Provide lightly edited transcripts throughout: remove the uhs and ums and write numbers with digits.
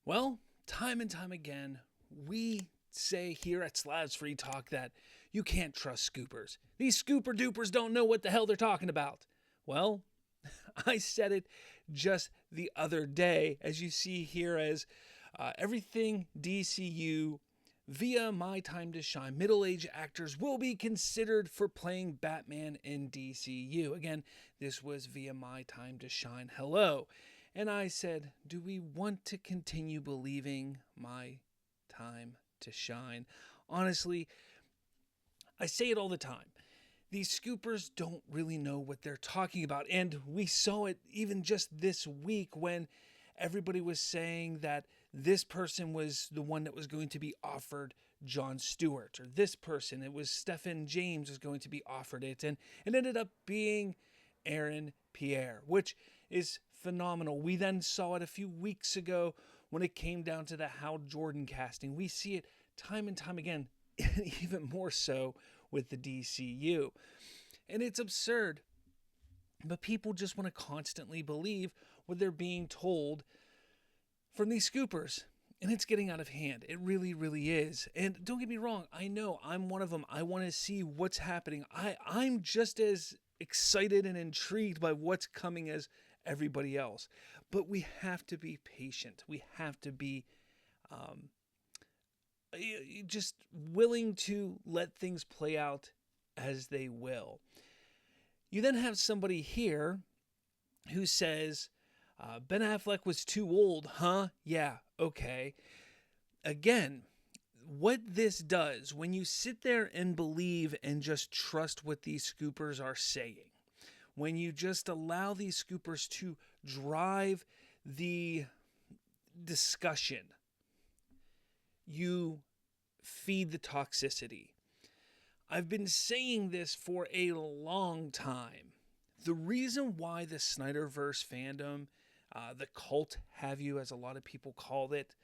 Well, time and time again, we say here at Slavs Free Talk that you can't trust scoopers. These scooper dupers don't know what the hell they're talking about. Well, I said it just the other day, as you see here, as everything DCU via My Time to Shine, middle-aged actors will be considered for playing Batman in DCU. Again, this was via My Time to Shine. Hello. And I said, do we want to continue believing My Time to Shine? Honestly, I say it all the time. These scoopers don't really know what they're talking about. And we saw it even just this week when everybody was saying that this person was the one that was going to be offered Jon Stewart, or this person, it was Stephen James, was going to be offered it, and it ended up being Aaron Pierre, which is phenomenal. We then saw it a few weeks ago when it came down to the Hal Jordan casting. We see it time and time again, even more so with the DCU. And it's absurd, but people just want to constantly believe what they're being told from these scoopers. And it's getting out of hand. It really, really is. And don't get me wrong, I know I'm one of them. I want to see what's happening. I'm just as excited and intrigued by what's coming as everybody else. But we have to be patient. We have to be just willing to let things play out as they will. You then have somebody here who says, Ben Affleck was too old, huh? Yeah, okay. Again, what this does, when you sit there and believe and just trust what these scoopers are saying, when you just allow these scoopers to drive the discussion, you feed the toxicity. I've been saying this for a long time. The reason why the Snyderverse fandom, the cult have you, as a lot of people called it,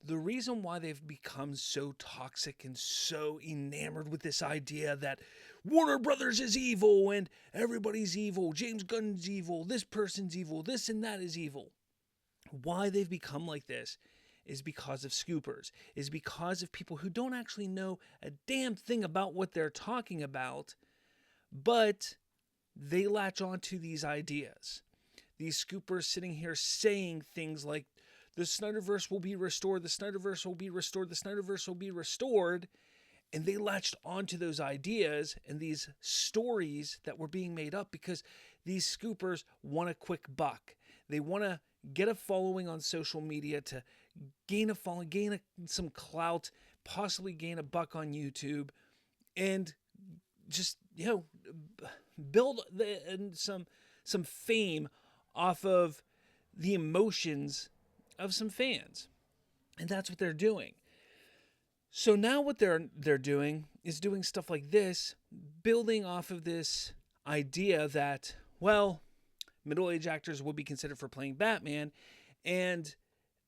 the reason why they've become so toxic and so enamored with this idea that Warner Brothers is evil and everybody's evil, James Gunn's evil, this person's evil, this and that is evil. Why they've become like this is because of scoopers, is because of people who don't actually know a damn thing about what they're talking about, but they latch onto these ideas. These scoopers sitting here saying things like, the Snyderverse will be restored, the Snyderverse will be restored, the Snyderverse will be restored, and they latched onto those ideas and these stories that were being made up because these scoopers want a quick buck. They want to get a following on social media to gain a following, some clout, possibly gain a buck on YouTube, and just, build some fame off of the emotions of some fans. And that's what they're doing. So now what they're doing is doing stuff like this, building off of this idea that, well, middle-aged actors will be considered for playing Batman, and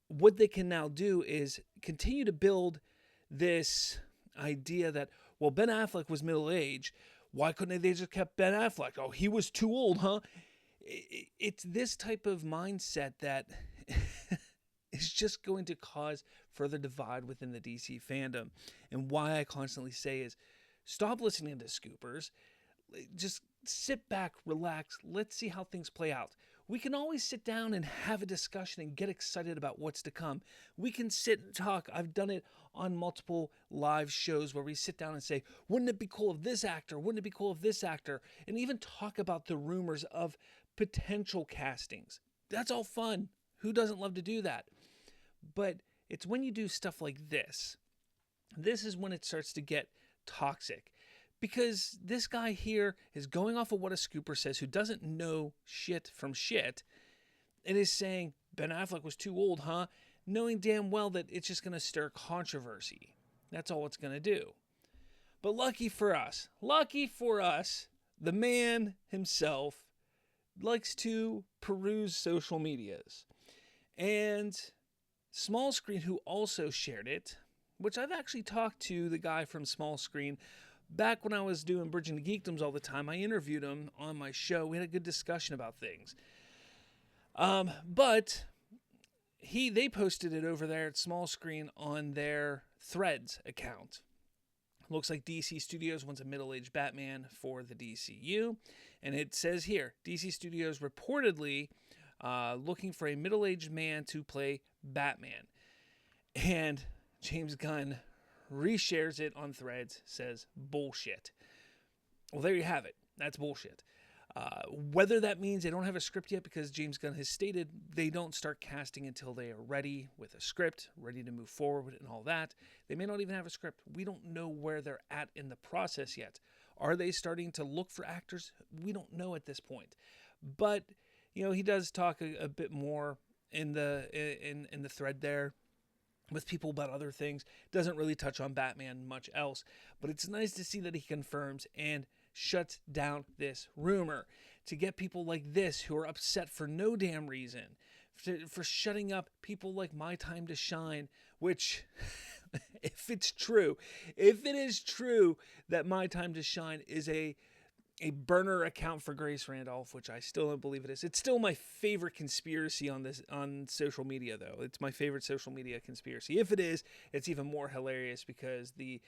what they can now do is continue to build this idea that, well, Ben Affleck was middle-aged. Why couldn't they just kept Ben Affleck? Oh, he was too old, huh? It's this type of mindset that is just going to cause further divide within the DC fandom. And why I constantly say is, stop listening to scoopers. Just sit back, relax. Let's see how things play out. We can always sit down and have a discussion and get excited about what's to come. We can sit and talk. I've done it on multiple live shows where we sit down and say, wouldn't it be cool if this actor? Wouldn't it be cool if this actor? And even talk about the rumors of potential castings. That's all fun. Who doesn't love to do that? But it's when you do stuff like this is when it starts to get toxic. Because this guy here is going off of what a scooper says, who doesn't know shit from shit, and is saying, Ben Affleck was too old, huh? Knowing damn well that it's just going to stir controversy. That's all it's going to do. But lucky for us, the man himself likes to peruse social medias. And Small Screen, who also shared it, which I've actually talked to the guy from Small Screen Back when I was doing Bridging the Geekdoms all the time, I interviewed him on my show. We had a good discussion about things. But they posted it over there at Small Screen on their Threads account. Looks like DC Studios wants a middle-aged Batman for the DCU. And it says here, DC Studios reportedly looking for a middle-aged man to play Batman. And James Gunn reshares it on Threads, says, bullshit. Well, there you have it. That's bullshit. Whether that means they don't have a script yet, because James Gunn has stated they don't start casting until they are ready with a script, ready to move forward and all that. They may not even have a script. We don't know where they're at in the process yet. Are they starting to look for actors? We don't know at this point. But, he does talk a bit more in the thread there with people about other things. Doesn't really touch on Batman much else. But it's nice to see that he confirms and shuts down this rumor, to get people like this who are upset for no damn reason, for shutting up people like My Time to Shine, which if it is true that My Time to Shine is a burner account for Grace Randolph, which I still don't believe it is. It's still my favorite conspiracy on social media, though. It's my favorite social media conspiracy. If it is, it's even more hilarious, because the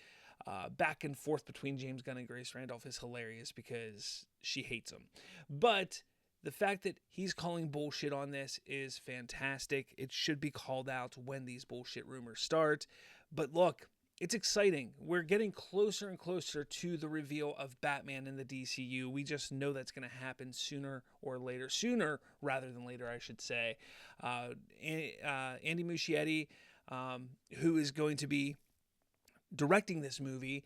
back and forth between James Gunn and Grace Randolph is hilarious because she hates him. But the fact that he's calling bullshit on this is fantastic. It should be called out when these bullshit rumors start. But look, it's exciting. We're getting closer and closer to the reveal of Batman in the DCU. We just know that's going to happen sooner or later. Sooner rather than later, I should say. Andy Muschietti, who is going to be directing this movie,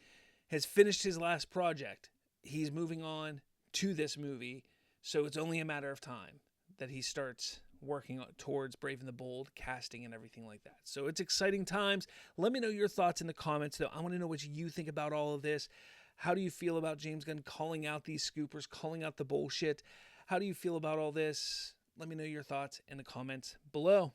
has finished his last project. He's moving on to this movie, so it's only a matter of time that he starts working towards Brave and the Bold, casting and everything like that. So it's exciting times. Let me know your thoughts in the comments, though. I want to know what you think about all of this. How do you feel about James Gunn calling out these scoopers, calling out the bullshit? How do you feel about all this? Let me know your thoughts in the comments below.